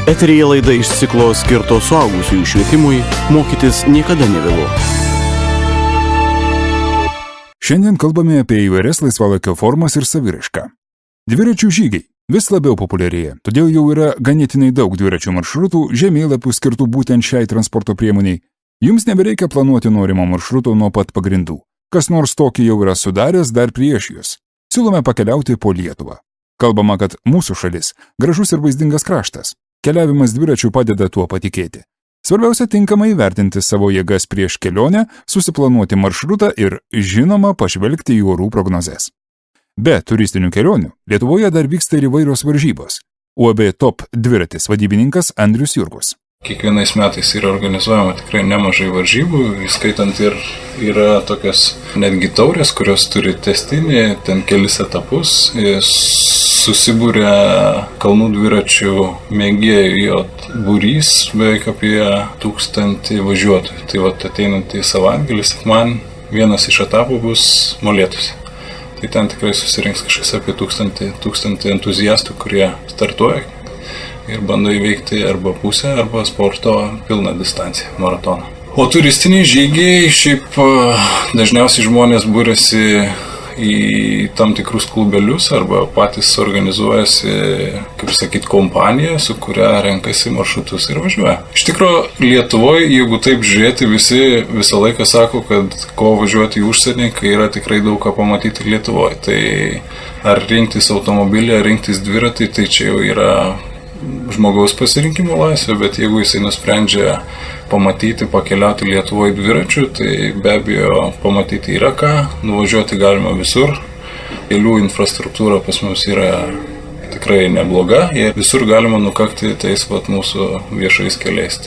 Eteryje laida iš ciklo skirto suaugusiųjų švietimui mokytis niekada nevėlu. Šiandien kalbame apie įvairias laisvalaikio formas ir saviraišką. Dviračių žygiai vis labiau populiarėja, todėl jau yra ganėtinai daug dviračių maršrutų, žemėlapių skirtų būtent šiai transporto priemoniai. Jums nebereikia planuoti norimo maršruto nuo pat pagrindų. Kas nors tokį jau yra sudaręs dar prieš jūs. Siūlome pakeliauti po Lietuvą. Kalbama, kad mūsų šalis gražus ir vaizdingas kraštas. Keliavimas dviračių padeda tuo patikėti. Svarbiausia tinkamai įvertinti savo jėgas prieš kelionę, susiplanuoti maršrutą ir, žinoma, pažvelgti į orų prognozes. Be turistinių kelionių, Lietuvoje dar vyksta ir įvairios varžybos. UAB Top dviratis vadybininkas Andrius Jurgus. Kiekvienais metais yra organizuojama tikrai nemažai varžybų, įskaitant ir yra tokios netgi taurės, kurios turi testinį, ten kelis etapus. Susibūrė kalnų dviračių mėgėjų būrys, beveik apie 1000 važiuotojų. Tai ateinantį savaitgalį, man vienas iš etapų bus Molėtuose. Tai ten tikrai susirinks kažkas apie 1000 entuziastų, kurie startuoja ir bando įveikti arba pusę, arba sporto pilną distanciją, maratoną. O turistiniai žygiai, šiaip dažniausiai žmonės būrėsi į tam tikrus klubelius arba patys organizuojasi, kaip sakyti, kompaniją, su kuria renkasi maršrutus ir važiuoja. Iš tikrųjų, Lietuvoje, jeigu taip žiūrėti, visi visą laiką sako, kad ko važiuoti į užsienį, kai yra tikrai daug ką pamatyti Lietuvoje. Tai ar rinktis automobilį, ar rinktis dviratį, tai čia jau yra žmogaus pasirinkimo laisvė, bet jeigu jisai nusprendžia pamatyti, pakeliauti Lietuvoje dviračių, tai be abejo pamatyti yra ką, nuvažiuoti galima visur. Kelių infrastruktūra pas mus yra tikrai nebloga, ir visur galima nukakti tais mūsų viešais keliais.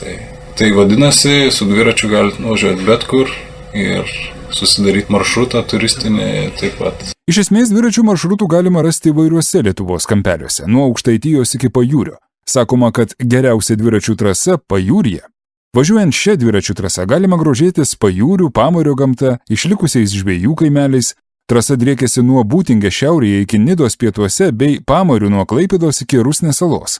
Tai vadinasi, su dviračiu galite nuvažiuoti bet kur ir susidaryti maršrutą turistinį taip pat. Iš esmės dviračių maršrutų galima rasti įvairiuose Lietuvos kampeliuose, nuo Aukštaitijos iki Pajūrio. Sakoma, kad geriausia dviračių trasa Pajūryje. Važiuojant šią dviračių trasą galima grožėtis Pajūrių, Pamario gamta, išlikusiais žvejų kaimeliais. Trasa driekiasi nuo Būtingės šiaurėje iki Nidos pietuose bei Pamarių nuo Klaipėdos iki Rusnės salos.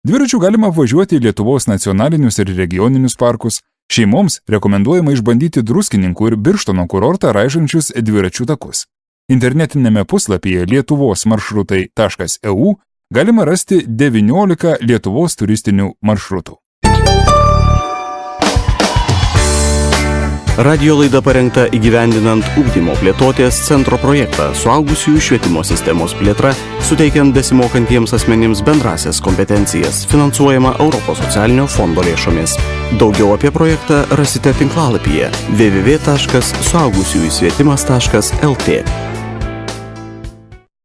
Dviračių galima važiuoti į Lietuvos nacionalinius ir regioninius parkus. Šeimoms rekomenduojama išbandyti Druskininkų ir Birštono kurortą raižančius dviračių takus. Internetinėme puslapyje lietuvosmaršrutai.eu galima rasti 19 Lietuvos turistinių maršrutų. Radio laida parengta įgyvendinant ugdymo plėtotės centro projektą suaugusiųjų švietimo sistemos plėtra, suteikiant besimokantiems asmenims bendrasias kompetencijas, finansuojama Europos socialinio fondo lėšomis. Daugiau apie projektą rasite tinklalapyje www.suaugusiųjusvietimas.lt.